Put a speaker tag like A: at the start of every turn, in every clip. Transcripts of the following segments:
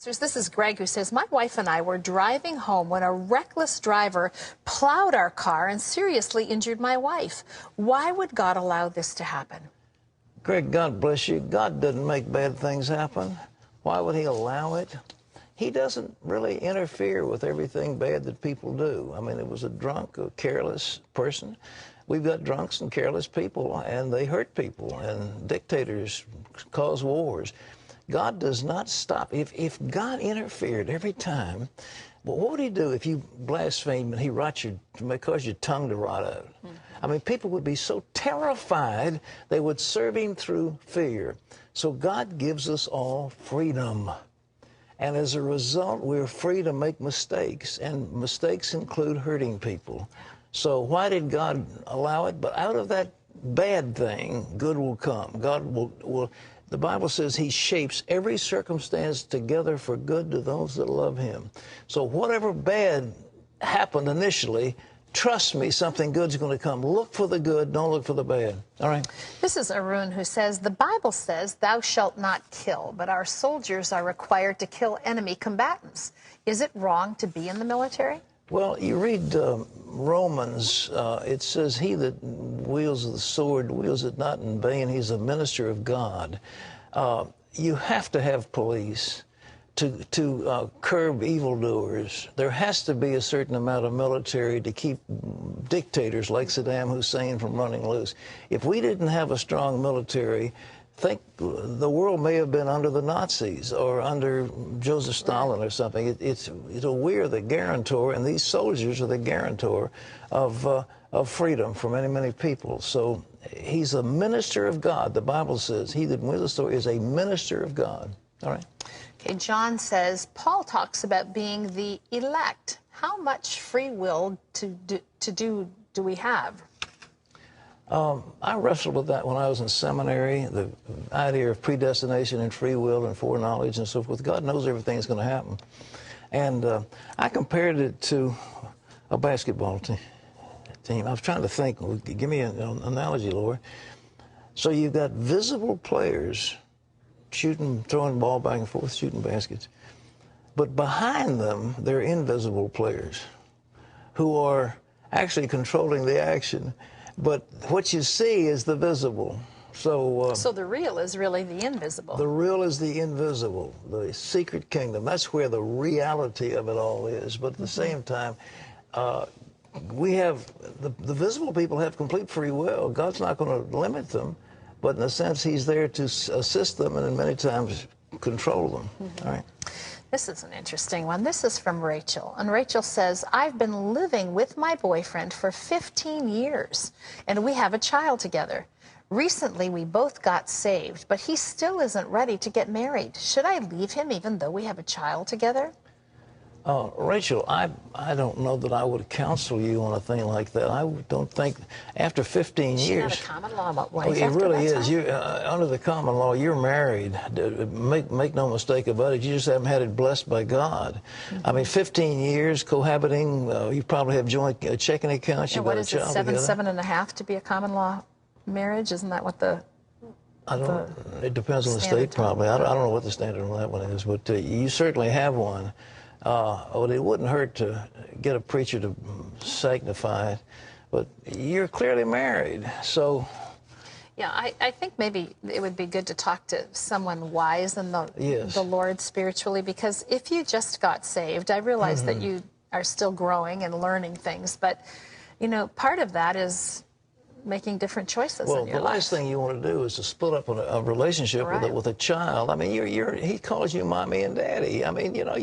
A: This is Greg who says, my wife and I were driving home when a reckless driver plowed our car and seriously injured my wife. Why would God allow this to happen?
B: Greg, God bless you. God doesn't make bad things happen. Why would he allow it? He doesn't really interfere with everything bad that people do. I mean, it was a drunk, a careless person. We've got drunks and careless people, and they hurt people, and dictators cause wars. God does not stop. If God interfered every time, well, what would he do if you blaspheme and he may cause your tongue to rot out? I mean, people would be so terrified they would serve him through fear. So God gives us all freedom. And as a result, we're free to make mistakes, and mistakes include hurting people. So why did God allow it? But out of that bad thing, good will come. God will the Bible says he shapes every circumstance together for good to those that love him. So whatever bad happened initially, trust me, something good's going to come. Look for the good, don't look for the bad. All right?
A: This is Arun who says, the Bible says, thou shalt not kill, but our soldiers are required to kill enemy combatants. Is it wrong to be in the military?
B: Well, you read Romans, it says, he that wields the sword wields it not in vain. He's a minister of God. You have to have police to curb evildoers. There has to be a certain amount of military to keep dictators like Saddam Hussein from running loose. If we didn't have a strong military, think the world may have been under the Nazis or under Joseph Stalin or something. We're the guarantor, and these soldiers are the guarantor of freedom for many, many people. So he's a minister of God. The Bible says he that wields the sword is a minister of God. All right.
A: Okay, John says, Paul talks about being the elect. How much free will do we have?
B: I wrestled with that when I was in seminary, the idea of predestination and free will and foreknowledge and so forth. God knows everything is going to happen. And I compared it to a basketball team. I was trying to think, give me an analogy, Lord. So you've got visible players shooting, throwing the ball back and forth, shooting baskets. But behind them, there are invisible players who are actually controlling the action. But what you see is the visible. So
A: the real is really the invisible.
B: The real is the invisible, the secret kingdom. That's where the reality of it all is. But at the same time, we have, the visible people have complete free will. God's not going to limit them, but in a sense, he's there to assist them and many times control them. All right.
A: This is an interesting one. This is from Rachel. And Rachel says, I've been living with my boyfriend for 15 years, and we have a child together. Recently, we both got saved, but he still isn't ready to get married. Should I leave him even though we have a child together?
B: Rachel, I don't know that I would counsel you on a thing like that. I don't think after 15 years.
A: Not a common law wife.
B: It really is. You under the common law, you're married. Make no mistake about it. You just haven't had it blessed by God. I mean, 15 years cohabiting. You probably have joint checking accounts. You've got a child together.
A: Seven and a half to be a common law marriage? Isn't that what the?
B: It depends on the state, probably. I don't know what the standard on that one is, but you certainly have one. Well, it wouldn't hurt to get a preacher to sanctify it, but you're clearly married, so.
A: Yeah, I think maybe it would be good to talk to someone wise in the Lord spiritually, because if you just got saved, I realize that you are still growing and learning things, but, you know, part of that is making different choices in your life.
B: Well, the last thing you want to do is to split up a relationship with a child. I mean, he calls you mommy and daddy. I mean, you know,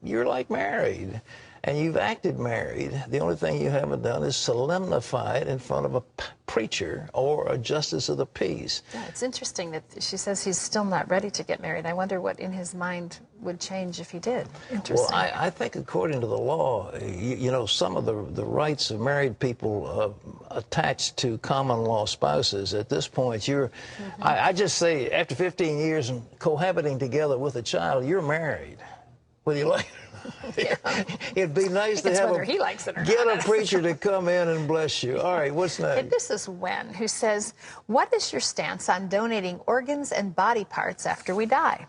B: you're like married, and you've acted married. The only thing you haven't done is solemnify it in front of a preacher or a justice of the peace.
A: Yeah, it's interesting that she says he's still not ready to get married. I wonder what in his mind would change if he did. Interesting.
B: Well, I think according to the law, you know, some of the rights of married people attached to common law spouses, at this point, you're, I just say after 15 years and cohabiting together with a child, you're married. Whether you like it or not. It'd be nice to have a preacher to come in and bless you. All right, what's next?
A: And this is Wen, who says, what is your stance on donating organs and body parts after we die?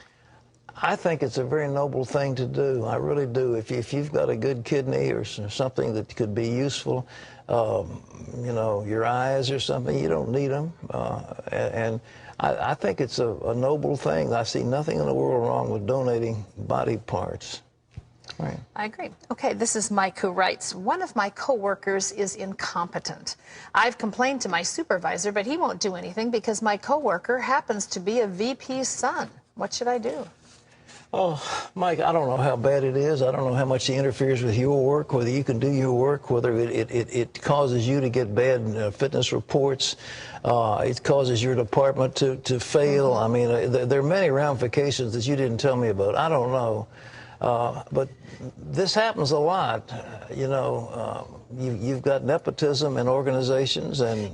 B: I think it's a very noble thing to do. I really do. If you've got a good kidney or something that could be useful, you know, your eyes or something, you don't need them. And I think it's a noble thing. I see nothing in the world wrong with donating body parts. Right.
A: I agree. Okay, this is Mike who writes, one of my coworkers is incompetent. I've complained to my supervisor, but he won't do anything because my coworker happens to be a VP's son. What should I do?
B: Oh, Mike, I don't know how bad it is. I don't know how much he interferes with your work, whether you can do your work, whether it causes you to get bad fitness reports. It causes your department to fail. I mean, there are many ramifications that you didn't tell me about. I don't know. But this happens a lot. You know, you've got nepotism in organizations. And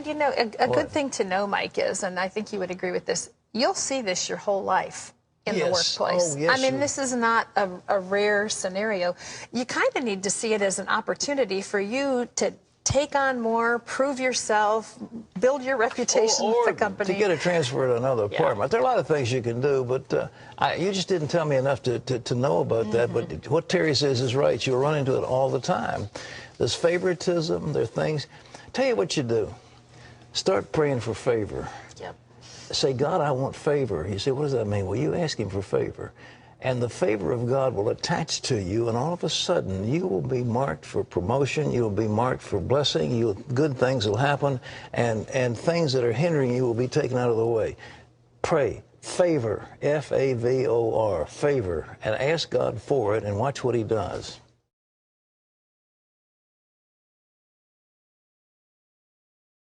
A: you know, a good thing to know, Mike, is, and I think you would agree with this, you'll see this your whole life. In the workplace.
B: Oh, yes,
A: I mean, this is not a rare scenario. You kind of need to see it as an opportunity for you to take on more, prove yourself, build your reputation with the company.
B: To get a transfer to another department. There are a lot of things you can do, but you just didn't tell me enough to know about that. But what Terry says is right. You'll run into it all the time. There's favoritism. There are things. Tell you what you do. Start praying for favor.
A: Yep.
B: Say, God, I want favor. You say, what does that mean? Well, you ask him for favor. And the favor of God will attach to you, and all of a sudden, you will be marked for promotion. You will be marked for blessing. Good things will happen, and things that are hindering you will be taken out of the way. Pray. Favor. F-A-V-O-R. Favor. And ask God for it, and watch what he does.